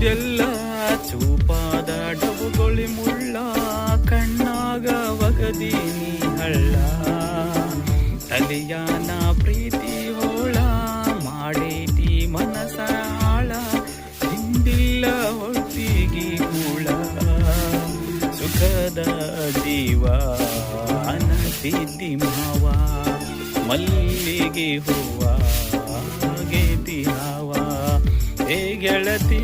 ಇದೆಲ್ಲ ಚೂಪಾದ ಡಬುಗೊಳಿ ಮುಳ್ಳ ಕಣ್ಣಾಗ ಒಗದೀನಿ ಹಳ್ಳ ತಲಿಯಾನ ಪ್ರೀತಿ ಹೋಳ ಮಾಡೈತಿ ಮನಸ ಹಾಳ ಹಿಂದಿಲ್ಲ ಹೊಟ್ಟಿಗೆ ಕೂಳ ಸುಖದ ಜೀವ ಅನತಿದ್ದಿ ಮಾವ ಮಲ್ಲಿಗೆ ಹೂವ ಗೆತಿ ಹಾವ ಹೇ ಗೆಳತಿ